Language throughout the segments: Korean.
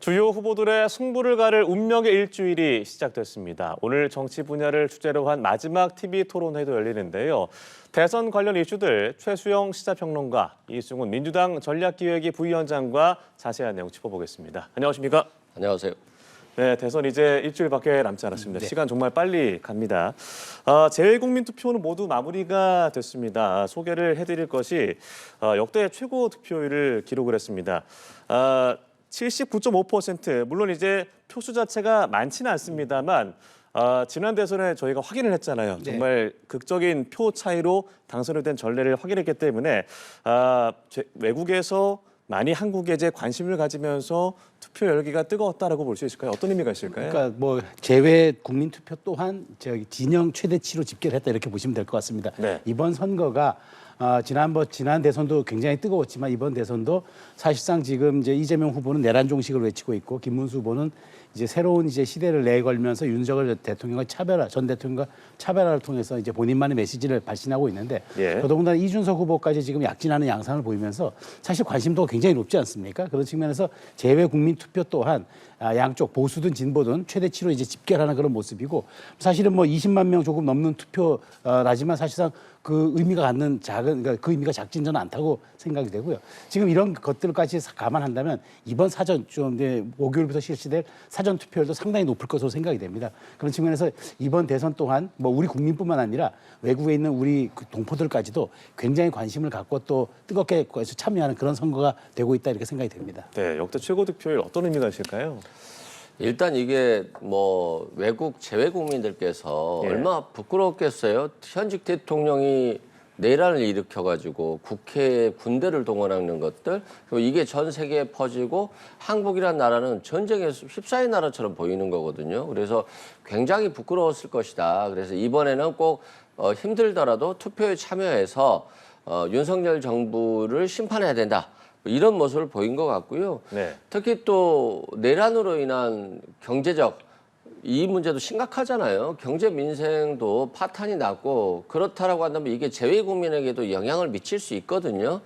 주요 후보들의 승부를 가를 운명의 일주일이 시작됐습니다. 오늘 정치 분야를 주제로 한 마지막 TV 토론회도 열리는데요. 대선 관련 이슈들 최수영 시사평론가, 이승훈 민주당 전략기획위 부위원장과 자세한 내용 짚어보겠습니다. 안녕하십니까? 안녕하세요. 네, 대선 이제 일주일밖에 남지 않았습니다. 네. 시간 정말 빨리 갑니다. 재외국민투표는 모두 마무리가 됐습니다. 소개를 해드릴 것이 역대 최고 득표율을 기록을 했습니다. 79.5%, 물론 이제 표수 자체가 많지는 않습니다만 지난 대선에 저희가 확인을 했잖아요. 네. 정말 극적인 표 차이로 당선이 된 전례를 확인했기 때문에 외국에서 많이 한국에 이제 관심을 가지면서 투표 열기가 뜨거웠다라고 볼 수 있을까요? 어떤 의미가 있을까요? 그러니까 뭐 제외 국민 투표 또한 저기 진영 최대치로 집계를 했다 이렇게 보시면 될 것 같습니다. 네. 이번 선거가 지난 대선도 굉장히 뜨거웠지만 이번 대선도 사실상 지금 이제 이재명 후보는 내란 종식을 외치고 있고 김문수 후보는 이제 새로운 이제 시대를 내걸면서 윤석열 대통령과 전 대통령과 차별화를 통해서 이제 본인만의 메시지를 발신하고 있는데 예. 더더군다나 이준석 후보까지 지금 약진하는 양상을 보이면서 사실 관심도가 굉장히 높지 않습니까? 그런 측면에서 재외 국민 투표 또한 양쪽 보수든 진보든 최대치로 이제 집결하는 그런 모습이고 사실은 뭐 20만 명 조금 넘는 투표라지만 사실상 그 의미가 갖는 그러니까 그 의미가 작진 저는 않다고 생각이 되고요. 지금 이런 것들까지 감안한다면 이번 사전 좀 이제 목요일부터 실시될 사전 투표율도 상당히 높을 것으로 생각이 됩니다. 그런 측면에서 이번 대선 또한 뭐 우리 국민뿐만 아니라 외국에 있는 우리 동포들까지도 굉장히 관심을 갖고 또 뜨겁게 참여하는 그런 선거가 되고 있다 이렇게 생각이 됩니다. 네, 역대 최고 득표율 어떤 의미가 있을까요? 일단 이게 뭐 외국 재외 국민들께서 예. 얼마나 부끄럽겠어요. 현직 대통령이 내란을 일으켜가지고 국회에 군대를 동원하는 것들, 그리고 이게 전 세계에 퍼지고 한국이란 나라는 전쟁에 휩싸인 나라처럼 보이는 거거든요. 그래서 굉장히 부끄러웠을 것이다. 그래서 이번에는 꼭 힘들더라도 투표에 참여해서 윤석열 정부를 심판해야 된다. 이런 모습을 보인 것 같고요. 네. 특히 또 내란으로 인한 경제적 이 문제도 심각하잖아요. 경제 민생도 파탄이 났고 그렇다라고 한다면 이게 재외 국민에게도 영향을 미칠 수 있거든요.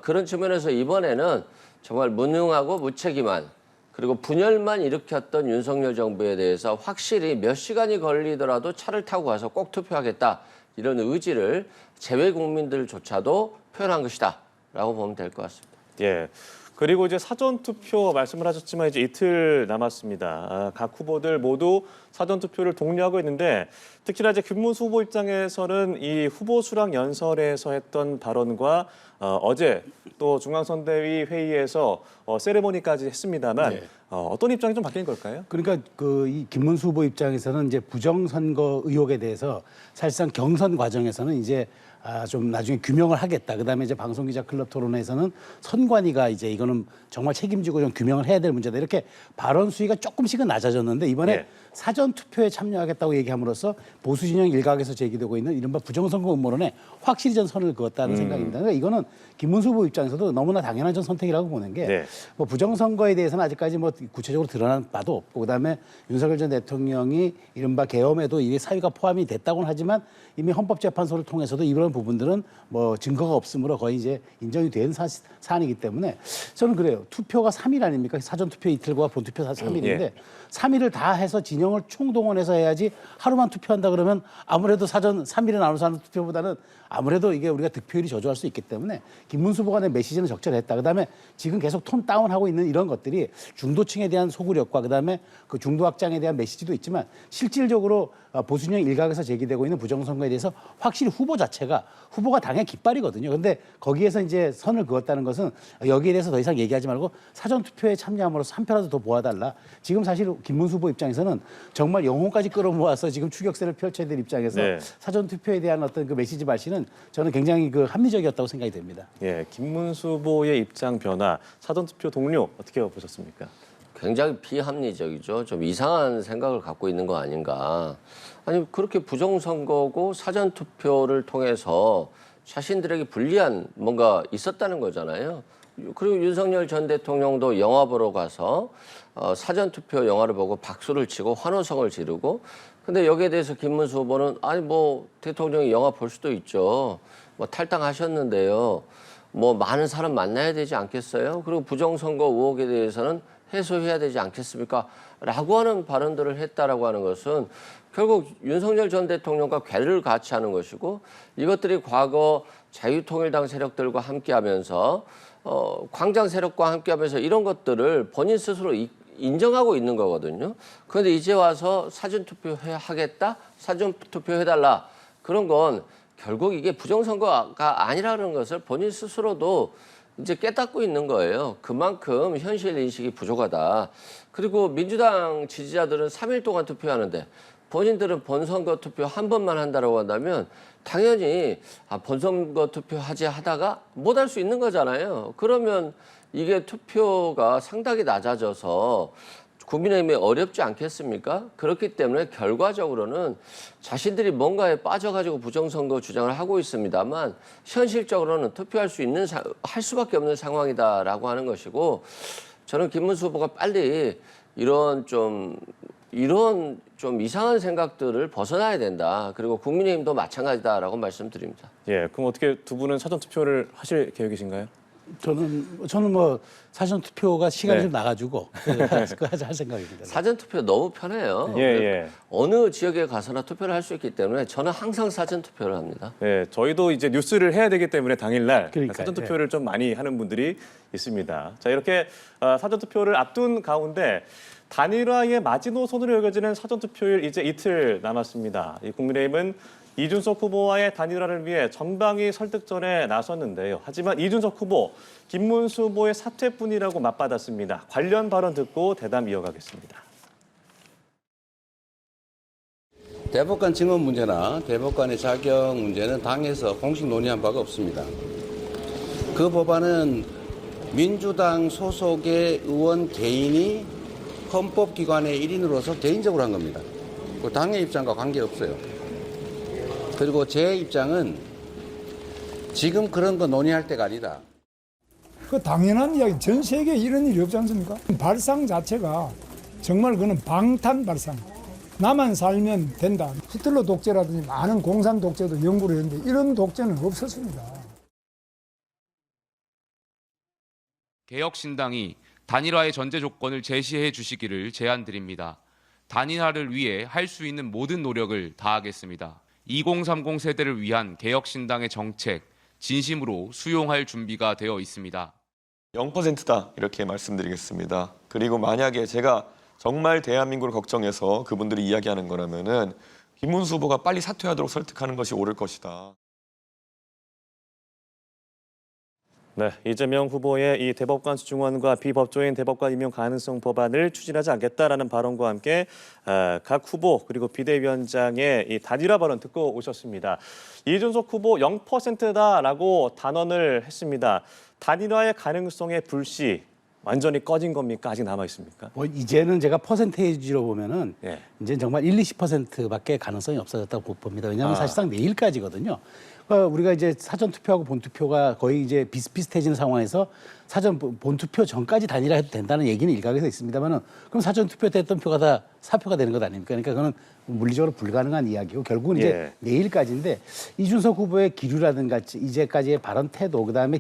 그런 측면에서 이번에는 정말 무능하고 무책임한 그리고 분열만 일으켰던 윤석열 정부에 대해서 확실히 몇 시간이 걸리더라도 차를 타고 가서 꼭 투표하겠다. 이런 의지를 재외 국민들조차도 표현한 것이다라고 보면 될 것 같습니다. 예. 그리고 이제 사전 투표 말씀을 하셨지만 이제 이틀 남았습니다. 각 후보들 모두 사전 투표를 독려하고 있는데 특히나 이제 김문수 후보 입장에서는 이 후보 수락 연설에서 했던 발언과 어제 또 중앙선대위 회의에서 세레모니까지 했습니다만 네. 어떤 입장이 좀 바뀐 걸까요? 그러니까 이 김문수 후보 입장에서는 이제 부정선거 의혹에 대해서 사실상 경선 과정에서는 이제 좀 나중에 규명을 하겠다. 그다음에 이제 방송기자 클럽 토론회에서는 선관위가 이제 이거는 정말 책임지고 좀 규명을 해야 될 문제다. 이렇게 발언 수위가 조금씩은 낮아졌는데 이번에 네. 사전 투표에 참여하겠다고 얘기함으로써 보수 진영 일각에서 제기되고 있는 이른바 부정선거 음모론에 확실히 전 선을 그었다는 생각입니다. 그러니까 이거는 김문수 후보 입장에서도 너무나 당연한 전 선택이라고 보는 게 네. 뭐 부정선거에 대해서는 아직까지 뭐 구체적으로 드러난 바도 없고 그다음에 윤석열 전 대통령이 이른바 계엄에도 이게 사유가 포함이 됐다고는 하지만 이미 헌법재판소를 통해서도 이런 부분들은 뭐 증거가 없으므로 거의 이제 인정이 된 사안이기 때문에 저는 그래요. 투표가 3일 아닙니까? 사전 투표 이틀과 본 투표 3일인데 예. 3일을 다 해서 진영을 총동원해서 해야지 하루만 투표한다 그러면 아무래도 사전 3일에 나눠서 하는 투표보다는 아무래도 이게 우리가 득표율이 저조할 수 있기 때문에 김문수 후보가 낸 메시지는 적절했다. 그다음에 지금 계속 톤 다운하고 있는 이런 것들이 중도층에 대한 소구력과 그다음에 그 중도 확장에 대한 메시지도 있지만 실질적으로 보수진영 일각에서 제기되고 있는 부정선거에 대해서 확실히 후보가 당의 깃발이거든요. 그런데 거기에서 이제 선을 그었다는 것은 여기에 대해서 더 이상 얘기하지 말고 사전 투표에 참여함으로써 한 표라도 더 모아달라. 지금 사실 김문수 후보 입장에서는 정말 영혼까지 끌어모아서 지금 추격세를 펼쳐야 될 입장에서 네. 사전 투표에 대한 어떤 그 메시지 발신은 저는 굉장히 그 합리적이었다고 생각이 됩니다. 예, 김문수 후보의 입장 변화, 사전 투표 동료 어떻게 보셨습니까? 굉장히 비합리적이죠. 좀 이상한 생각을 갖고 있는 거 아닌가. 아니 그렇게 부정선거고 사전투표를 통해서 자신들에게 불리한 뭔가 있었다는 거잖아요. 그리고 윤석열 전 대통령도 영화 보러 가서 사전투표 영화를 보고 박수를 치고 환호성을 지르고 근데 여기에 대해서 김문수 후보는 아니 뭐 대통령이 영화 볼 수도 있죠. 뭐 탈당하셨는데요. 뭐 많은 사람 만나야 되지 않겠어요? 그리고 부정선거 의혹에 대해서는 해소해야 되지 않겠습니까? 라고 하는 발언들을 했다라고 하는 것은 결국 윤석열 전 대통령과 궤를 같이 하는 것이고 이것들이 과거 자유통일당 세력들과 함께하면서 광장 세력과 함께하면서 이런 것들을 본인 스스로 인정하고 있는 거거든요. 그런데 이제 와서 사전투표 하겠다? 사전투표 해달라. 그런 건 결국 이게 부정선거가 아니라는 것을 본인 스스로도 이제 깨닫고 있는 거예요. 그만큼 현실 인식이 부족하다. 그리고 민주당 지지자들은 3일 동안 투표하는데 본인들은 본선거 투표 한 번만 한다고 한다면 당연히 본선거 투표하지 하다가 못 할 수 있는 거잖아요. 그러면 이게 투표가 상당히 낮아져서 국민의힘이 어렵지 않겠습니까? 그렇기 때문에 결과적으로는 자신들이 뭔가에 빠져가지고 부정선거 주장을 하고 있습니다만 현실적으로는 투표할 수 있는 할 수밖에 없는 상황이다라고 하는 것이고 저는 김문수 후보가 빨리 이런 좀 이상한 생각들을 벗어나야 된다. 그리고 국민의힘도 마찬가지다라고 말씀드립니다. 예, 그럼 어떻게 두 분은 사전 투표를 하실 계획이신가요? 저는 뭐 사전 투표가 시간이 네. 좀 나가지고 할 생각입니다. 사전 투표 너무 편해요. 예. 어느 지역에 가서나 투표를 할 수 있기 때문에 저는 항상 사전 투표를 합니다. 네, 저희도 이제 뉴스를 해야 되기 때문에 당일날 그러니까요. 사전 투표를 좀 많이 하는 분들이 있습니다. 자, 이렇게 사전 투표를 앞둔 가운데 단일화의 마지노선으로 여겨지는 사전 투표일 이제 이틀 남았습니다. 이 국민의힘은 이준석 후보와의 단일화를 위해 전방위 설득전에 나섰는데요. 하지만 이준석 후보, 김문수 후보의 사퇴뿐이라고 맞받았습니다. 관련 발언 듣고 대담 이어가겠습니다. 대법관 증언 문제나 대법관의 자격 문제는 당에서 공식 논의한 바가 없습니다. 그 법안은 민주당 소속의 의원 개인이 헌법기관의 일인으로서 개인적으로 한 겁니다. 그 당의 입장과 관계없어요. 그리고 제 입장은 지금 그런 거 논의할 때가 아니다. 그 당연한 이야기, 전 세계에 이런 일이 없지 않습니까? 발상 자체가 정말 그는 방탄 발상. 나만 살면 된다. 히틀러 독재라든지 많은 공산 독재도 연구를 했는데 이런 독재는 없었습니다. 개혁신당이 단일화의 전제 조건을 제시해 주시기를 제안드립니다. 단일화를 위해 할 수 있는 모든 노력을 다하겠습니다. 2030 세대를 위한 개혁신당의 정책, 진심으로 수용할 준비가 되어 있습니다. 0%다 이렇게 말씀드리겠습니다. 그리고 만약에 제가 정말 대한민국을 걱정해서 그분들이 이야기하는 거라면은 김문수 후보가 빨리 사퇴하도록 설득하는 것이 옳을 것이다. 네, 이재명 후보의 이 대법관 수중원과 비법조인 대법관 임용 가능성 법안을 추진하지 않겠다라는 발언과 함께 각 후보 그리고 비대위원장의 이 단일화 발언 듣고 오셨습니다. 이준석 후보 0%다라고 단언을 했습니다. 단일화의 가능성의 불씨 완전히 꺼진 겁니까? 아직 남아 있습니까? 뭐 이제는 제가 퍼센테이지로 보면은 예. 이제 정말 20% 가능성이 없어졌다고 봅니다. 왜냐하면 사실상 내일까지거든요. 그러니까 우리가 이제 사전 투표하고 본 투표가 거의 이제 비슷비슷해지는 상황에서 사전 본 투표 전까지 단일화해도 된다는 얘기는 일각에서 있습니다만은 그럼 사전 투표 때 했던 표가 다 사표가 되는 것 아닙니까? 그러니까 그거는 물리적으로 불가능한 이야기고 결국은 이제 예. 내일까지인데 이준석 후보의 기류라든가 이제까지의 발언 태도 그다음에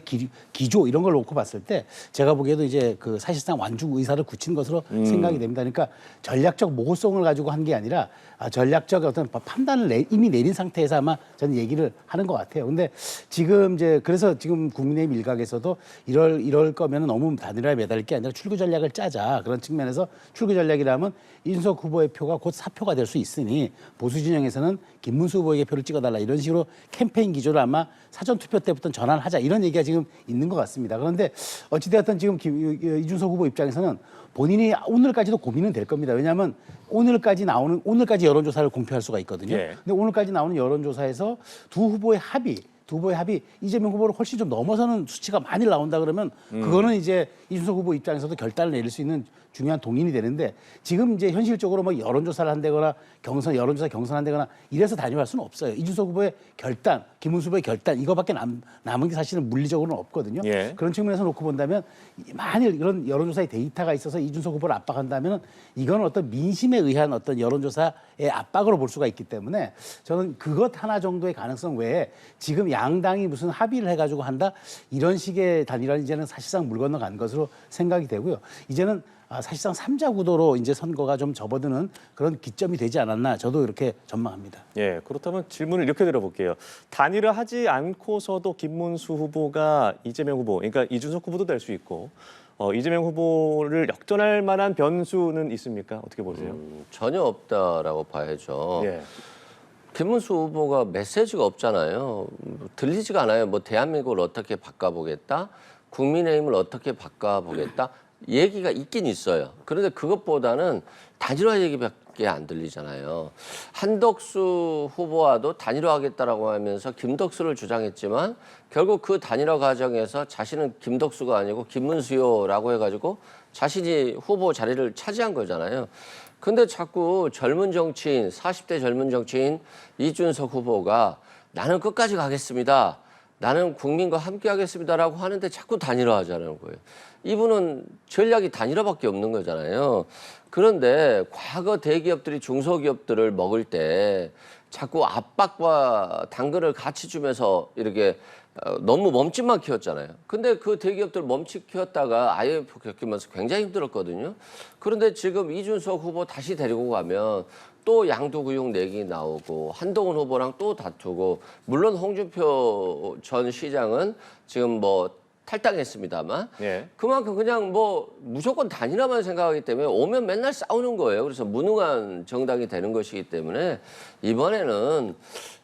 기조 이런 걸 놓고 봤을 때 제가 보기에도 이제 그 사실상 완주 의사를 굳힌 것으로 생각이 됩니다. 그러니까 전략적 모호성을 가지고 한 게 아니라 전략적 어떤 판단을 이미 내린 상태에서 아마 저는 얘기를 하는 것 같아요. 근데 지금 이제 그래서 지금 국민의힘 일각에서도 이럴 거면은 너무 단일화에 매달릴 게 아니라 출구 전략을 짜자. 그런 측면에서 출구 전략이라면 이준석 후보의 표가 곧 사표가 될 수 있으니 보수 진영에서는 김문수 후보에게 표를 찍어달라 이런 식으로 캠페인 기조를 아마 사전 투표 때부터 전환하자 이런 얘기가 지금 있는 것 같습니다. 그런데 어찌되었든 지금 이준석 후보 입장에서는 본인이 오늘까지도 고민은 될 겁니다. 왜냐하면 오늘까지 여론조사를 공표할 수가 있거든요. 예. 근데 오늘까지 나오는 여론조사에서 두 후보의 합의 이재명 후보를 훨씬 좀 넘어서는 수치가 많이 나온다 그러면 그거는 이제 이준석 후보 입장에서도 결단을 내릴 수 있는 중요한 동인이 되는데 지금 이제 현실적으로 뭐 여론조사를 한다거나 여론조사 경선한다거나 이래서 단일화할 수는 없어요. 이준석 후보의 결단, 김문수 후보의 결단 이거밖에 남은 게 사실은 물리적으로는 없거든요. 예. 그런 측면에서 놓고 본다면 만일 이런 여론조사의 데이터가 있어서 이준석 후보를 압박한다면 이건 어떤 민심에 의한 어떤 여론조사의 압박으로 볼 수가 있기 때문에 저는 그것 하나 정도의 가능성 외에 지금 양당이 무슨 합의를 해가지고 한다 이런 식의 단일화는 이제는 사실상 물 건너간 것으로 생각이 되고요. 이제는 사실상 3자 구도로 이제 선거가 좀 접어드는 그런 기점이 되지 않았나 저도 이렇게 전망합니다. 예, 그렇다면 질문을 이렇게 드려볼게요. 단일화하지 않고서도 김문수 후보가 이재명 후보, 그러니까 이준석 후보도 될 수 있고 이재명 후보를 역전할 만한 변수는 있습니까? 어떻게 보세요? 전혀 없다라고 봐야죠. 예. 김문수 후보가 메시지가 없잖아요. 들리지가 않아요. 뭐 대한민국을 어떻게 바꿔보겠다, 국민의힘을 어떻게 바꿔보겠다. 얘기가 있긴 있어요. 그런데 그것보다는 단일화 얘기밖에 안 들리잖아요. 한덕수 후보와도 단일화하겠다라고 하면서 김덕수를 주장했지만 결국 그 단일화 과정에서 자신은 김덕수가 아니고 김문수요라고 해가지고 자신이 후보 자리를 차지한 거잖아요. 근데 자꾸 젊은 정치인, 40대 젊은 정치인 이준석 후보가 나는 끝까지 가겠습니다. 나는 국민과 함께 하겠습니다라고 하는데 자꾸 단일화하자는 거예요. 이분은 전략이 단일화밖에 없는 거잖아요. 그런데 과거 대기업들이 중소기업들을 먹을 때 자꾸 압박과 당근을 같이 주면서 이렇게 너무 멈칫만 키웠잖아요. 근데 그 대기업들 멈칫 키웠다가 IMF 겪으면서 굉장히 힘들었거든요. 그런데 지금 이준석 후보 다시 데리고 가면 또 양도구역 내기 나오고 한동훈 후보랑 또 다투고, 물론 홍준표 전 시장은 지금 뭐 탈당했습니다만 예. 그만큼 그냥 뭐 무조건 단일화만 생각하기 때문에 오면 맨날 싸우는 거예요. 그래서 무능한 정당이 되는 것이기 때문에 이번에는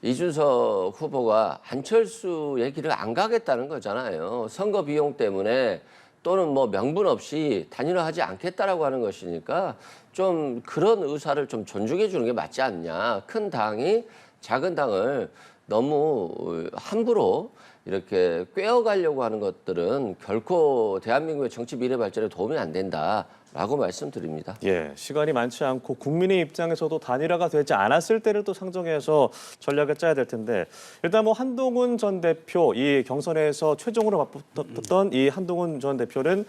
이준석 후보가 안철수 얘기를 안 가겠다는 거잖아요. 선거 비용 때문에 또는 뭐 명분 없이 단일화하지 않겠다라고 하는 것이니까 좀 그런 의사를 좀 존중해 주는 게 맞지 않냐. 큰 당이 작은 당을 너무 함부로 이렇게 꿰어가려고 하는 것들은 결코 대한민국의 정치 미래 발전에 도움이 안 된다라고 말씀드립니다. 예, 시간이 많지 않고 국민의 입장에서도 단일화가 되지 않았을 때를 또 상정해서 전략을 짜야 될 텐데, 일단 뭐 한동훈 전 대표, 이 경선에서 최종으로 맞붙었던 이 한동훈 전 대표는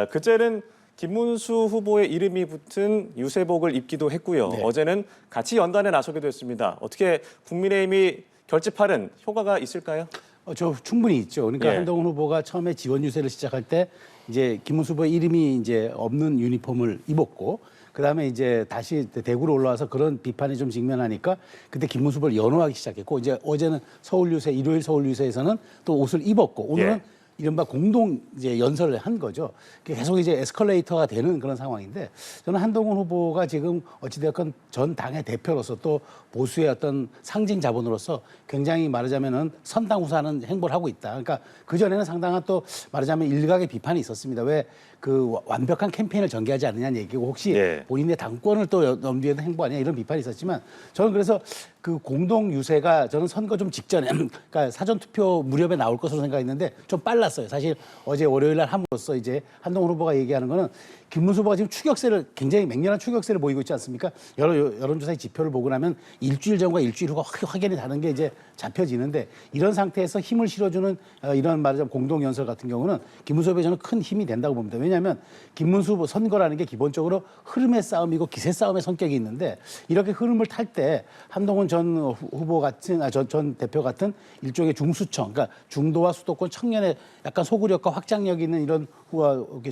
그제는 김문수 후보의 이름이 붙은 유세복을 입기도 했고요. 네. 어제는 같이 연단에 나서기도 했습니다. 어떻게 국민의힘이 결집할은 효과가 있을까요? 저 충분히 있죠. 그러니까 예. 한동훈 후보가 처음에 지원 유세를 시작할 때 이제 김문수 후보의 이름이 이제 없는 유니폼을 입었고, 그다음에 이제 다시 대구로 올라와서 그런 비판에 좀 직면하니까 그때 김문수 후보를 연호하기 시작했고, 이제 어제는 서울 유세, 일요일 서울 유세에서는 또 옷을 입었고, 오늘은 예. 이른바 공동 이제 연설을 한 거죠. 계속 이제 에스컬레이터가 되는 그런 상황인데, 저는 한동훈 후보가 지금 어찌되었건 전 당의 대표로서 또 보수의 어떤 상징 자본으로서 굉장히 말하자면은 선당후사하는 행보를 하고 있다. 그러니까 그 전에는 상당한 또 말하자면 일각의 비판이 있었습니다. 왜 그 완벽한 캠페인을 전개하지 않느냐는 얘기고, 혹시 예. 본인의 당권을 또 넘기는 행보 아니냐 이런 비판이 있었지만, 저는 그래서 그 공동 유세가 저는 선거 좀 직전에 그러니까 사전 투표 무렵에 나올 것으로 생각했는데 좀 빨랐어요. 사실 어제 월요일 날 함으로써 이제 한동훈 후보가 얘기하는 거는 김문수 후보가 지금 추격세를 굉장히 맹렬한 추격세를 보이고 있지 않습니까? 여론조사의 지표를 보고 나면 일주일 전과 일주일 후가 확연히 다른 게 이제 잡혀지는데, 이런 상태에서 힘을 실어주는 이런 말하자면 공동 연설 같은 경우는 김문수 후보에 저는 큰 힘이 된다고 봅니다. 왜냐하면 김문수 후보 선거라는 게 기본적으로 흐름의 싸움이고 기세 싸움의 성격이 있는데, 이렇게 흐름을 탈 때 한동훈 전 후보 같은 전 대표 같은 일종의 중수청, 그러니까 중도와 수도권 청년의 약간 소구력과 확장력 있는 이런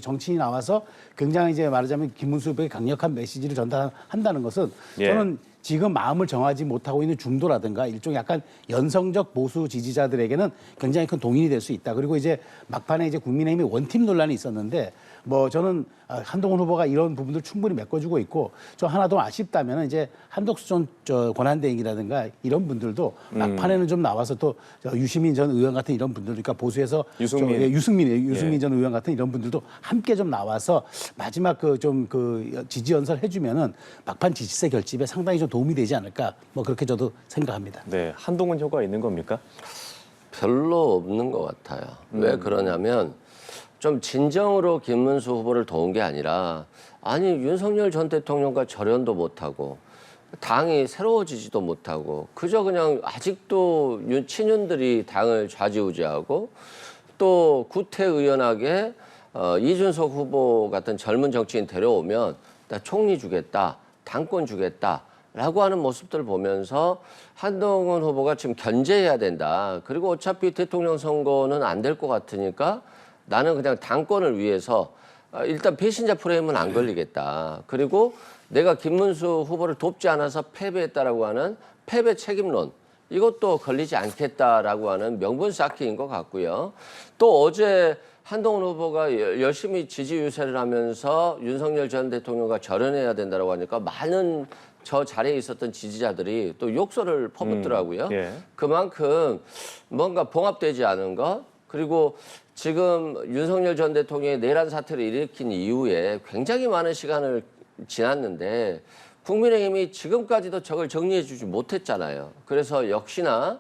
정치인이 나와서 굉장히 이제 말하자면 김문수 후보의 강력한 메시지를 전달한다는 것은 예. 저는 지금 마음을 정하지 못하고 있는 중도라든가 일종 약간 연성적 보수 지지자들에게는 굉장히 큰 동인이 될 수 있다. 그리고 이제 막판에 이제 국민의힘이 원팀 논란이 있었는데, 뭐 저는 한동훈 후보가 이런 부분들 충분히 메꿔주고 있고, 저 하나 더 아쉽다면 이제 한덕수 전 권한대행이라든가 이런 분들도 막판에는 좀 나와서 또 유시민 전 의원 같은 이런 분들, 그러니까 보수에서 유승민. 유승민 전 의원 같은 이런 분들도 함께 좀 나와서 마지막 그 지지 연설 해주면은 막판 지지세 결집에 상당히 좀 도움이 되지 않을까, 뭐 그렇게 저도 생각합니다. 네, 한동훈 효과가 있는 겁니까? 별로 없는 것 같아요. 왜 그러냐면 좀 진정으로 김문수 후보를 도운 게 아니라, 아니 윤석열 전 대통령과 절연도 못하고 당이 새로워지지도 못하고 그저 그냥 아직도 친윤들이 당을 좌지우지하고, 또 구태의연하게 이준석 후보 같은 젊은 정치인 데려오면 나 총리 주겠다, 당권 주겠다, 라고 하는 모습들을 보면서 한동훈 후보가 지금 견제해야 된다. 그리고 어차피 대통령 선거는 안 될 것 같으니까 나는 그냥 당권을 위해서 일단 배신자 프레임은 안 걸리겠다. 그리고 내가 김문수 후보를 돕지 않아서 패배했다라고 하는 패배 책임론 이것도 걸리지 않겠다라고 하는 명분 쌓기인 것 같고요. 또 어제 한동훈 후보가 열심히 지지 유세를 하면서 윤석열 전 대통령과 절연해야 된다고 하니까 많은 저 자리에 있었던 지지자들이 또 욕설을 퍼붓더라고요. 예. 그만큼 뭔가 봉합되지 않은 것 그리고 지금 윤석열 전 대통령의 내란 사태를 일으킨 이후에 굉장히 많은 시간을 지났는데 국민의힘이 지금까지도 저걸 정리해 주지 못했잖아요. 그래서 역시나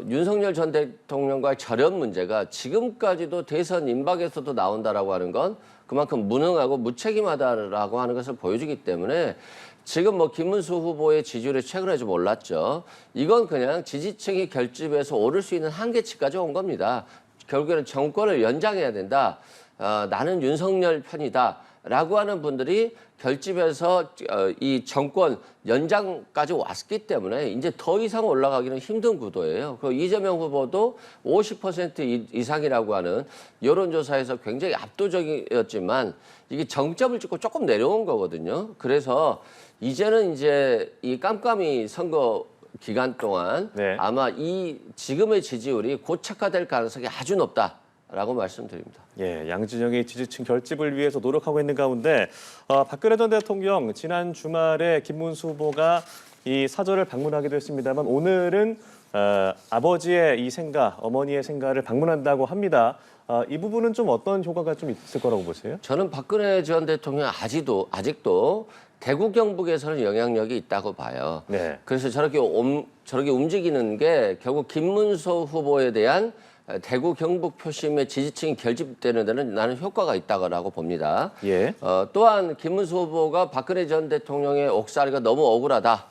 윤석열 전 대통령과의 절연 문제가 지금까지도 대선 임박에서도 나온다라고 하는 건 그만큼 무능하고 무책임하다라고 하는 것을 보여주기 때문에 지금 뭐 김문수 후보의 지지율이 최근에 좀 올랐죠. 이건 그냥 지지층이 결집해서 오를 수 있는 한계치까지 온 겁니다. 결국에는 정권을 연장해야 된다. 나는 윤석열 편이다. 라고 하는 분들이 결집해서 이 정권 연장까지 왔기 때문에 이제 더 이상 올라가기는 힘든 구도예요. 그 이재명 후보도 50% 이상이라고 하는 여론조사에서 굉장히 압도적이었지만 이게 정점을 찍고 조금 내려온 거거든요. 그래서 이제는 이제 이 깜깜이 선거 기간 동안 네. 아마 이 지금의 지지율이 고착화될 가능성이 아주 높다라고 말씀드립니다. 예, 양진영이 지지층 결집을 위해서 노력하고 있는 가운데 박근혜 전 대통령 지난 주말에 김문수 후보가 이 사저를 방문하기도 했습니다만 오늘은 아버지의 이 생가, 어머니의 생가를 방문한다고 합니다. 이 부분은 좀 어떤 효과가 좀 있을 거라고 보세요? 저는 박근혜 전 대통령 아직도 대구 경북에서는 영향력이 있다고 봐요. 네. 그래서 저렇게 움직이는 게 결국 김문수 후보에 대한 대구 경북 표심의 지지층이 결집되는 데는 나는 효과가 있다고 봅니다. 예. 또한 김문수 후보가 박근혜 전 대통령의 옥살이가 너무 억울하다.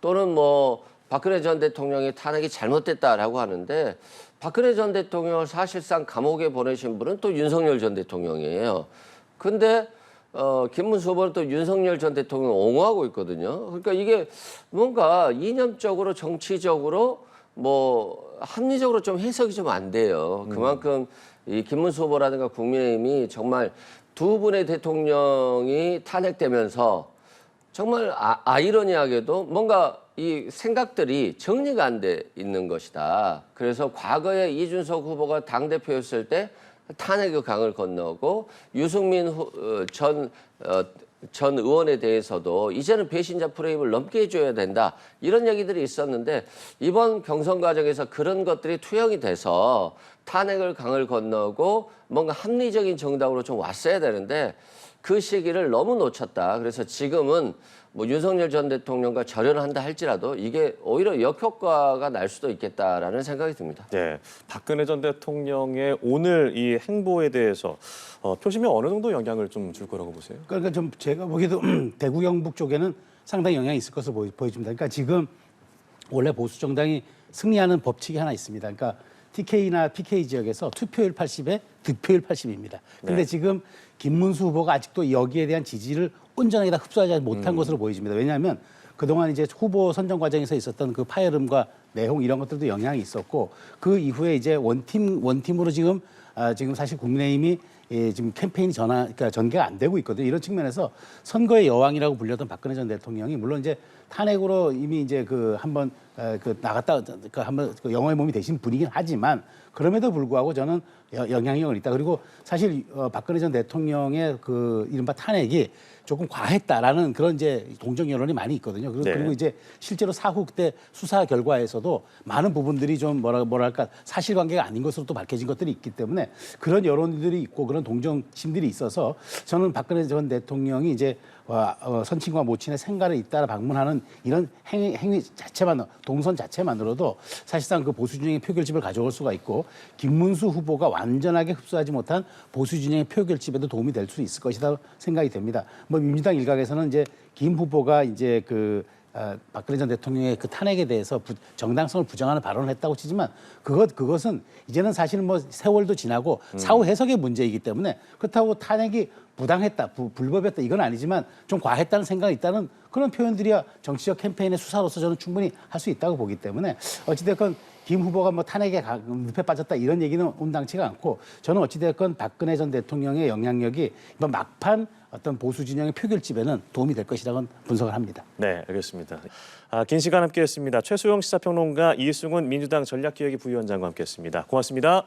또는 뭐 박근혜 전 대통령의 탄핵이 잘못됐다라고 하는데 박근혜 전 대통령을 사실상 감옥에 보내신 분은 또 윤석열 전 대통령이에요. 근데 김문수 후보는 또 윤석열 전 대통령을 옹호하고 있거든요. 그러니까 이게 뭔가 이념적으로 정치적으로 뭐 합리적으로 좀 해석이 좀 안 돼요. 그만큼 이 김문수 후보라든가 국민의힘이 정말 두 분의 대통령이 탄핵되면서 정말 아이러니하게도 뭔가 이 생각들이 정리가 안 돼 있는 것이다. 그래서 과거에 이준석 후보가 당대표였을 때 탄핵의 강을 건너고 유승민 전 의원에 대해서도 이제는 배신자 프레임을 넘게 해줘야 된다. 이런 얘기들이 있었는데 이번 경선 과정에서 그런 것들이 투영이 돼서 탄핵을 강을 건너고 뭔가 합리적인 정당으로 좀 왔어야 되는데 그 시기를 너무 놓쳤다. 그래서 지금은 뭐 윤석열 전 대통령과 절연한다 할지라도 이게 오히려 역효과가 날 수도 있겠다라는 생각이 듭니다. 네, 박근혜 전 대통령의 오늘 이 행보에 대해서 표심에 어느 정도 영향을 좀 줄 거라고 보세요? 그러니까 좀 제가 보기에도 대구 경북 쪽에는 상당히 영향이 있을 것으로 보여집니다. 그러니까 지금 원래 보수 정당이 승리하는 법칙이 하나 있습니다. 그러니까 TK나 PK 지역에서 투표율 80에 득표율 80입니다. 근데 네. 지금 김문수 후보가 아직도 여기에 대한 지지를 온전하게 다 흡수하지 못한 것으로 보여집니다. 왜냐하면 그동안 이제 후보 선정 과정에서 있었던 그 파열음과 내홍 이런 것들도 영향이 있었고 그 이후에 이제 원팀으로 지금 사실 국민의힘이 지금 캠페인이 그러니까 전개가 안 되고 있거든요. 이런 측면에서 선거의 여왕이라고 불렸던 박근혜 전 대통령이 물론 이제 탄핵으로 이미 이제 한번 나갔다 한번 영어의 몸이 되신 분이긴 하지만 그럼에도 불구하고 저는 영향력은 있다. 그리고 사실 박근혜 전 대통령의 이른바 탄핵이 조금 과했다라는 그런 이제 동정 여론이 많이 있거든요. 그리고 이제 실제로 사후 그때 수사 결과에서도 많은 부분들이 좀 뭐랄까 사실관계가 아닌 것으로 또 밝혀진 것들이 있기 때문에 그런 여론들이 있고 그런 동정심들이 있어서 저는 박근혜 전 대통령이 이제 선친과 모친의 생가를 잇따라 방문하는 이런 행위 자체만 동선 자체만으로도 사실상 그 보수 진영의 표결집을 가져올 수가 있고 김문수 후보가 완전하게 흡수하지 못한 보수 진영의 표결집에도 도움이 될 수 있을 것이다 생각이 됩니다. 뭐 민주당 일각에서는 이제 김 후보가 이제 박근혜 전 대통령의 그 탄핵에 대해서 정당성을 부정하는 발언을 했다고 치지만 그것은 이제는 사실은 뭐 세월도 지나고 사후 해석의 문제이기 때문에 그렇다고 탄핵이 부당했다, 불법했다 이건 아니지만 좀 과했다는 생각이 있다는 그런 표현들이야 정치적 캠페인의 수사로서 저는 충분히 할 수 있다고 보기 때문에 어찌됐건 김 후보가 뭐 탄핵에 늪에 빠졌다 이런 얘기는 온당치가 않고 저는 어찌됐건 박근혜 전 대통령의 영향력이 이번 막판 어떤 보수 진영의 표결집에는 도움이 될 것이라고 분석을 합니다. 네, 알겠습니다. 긴 시간 함께했습니다. 최소영 시사평론가, 이승훈 민주당 전략기획위 부위원장과 함께했습니다. 고맙습니다.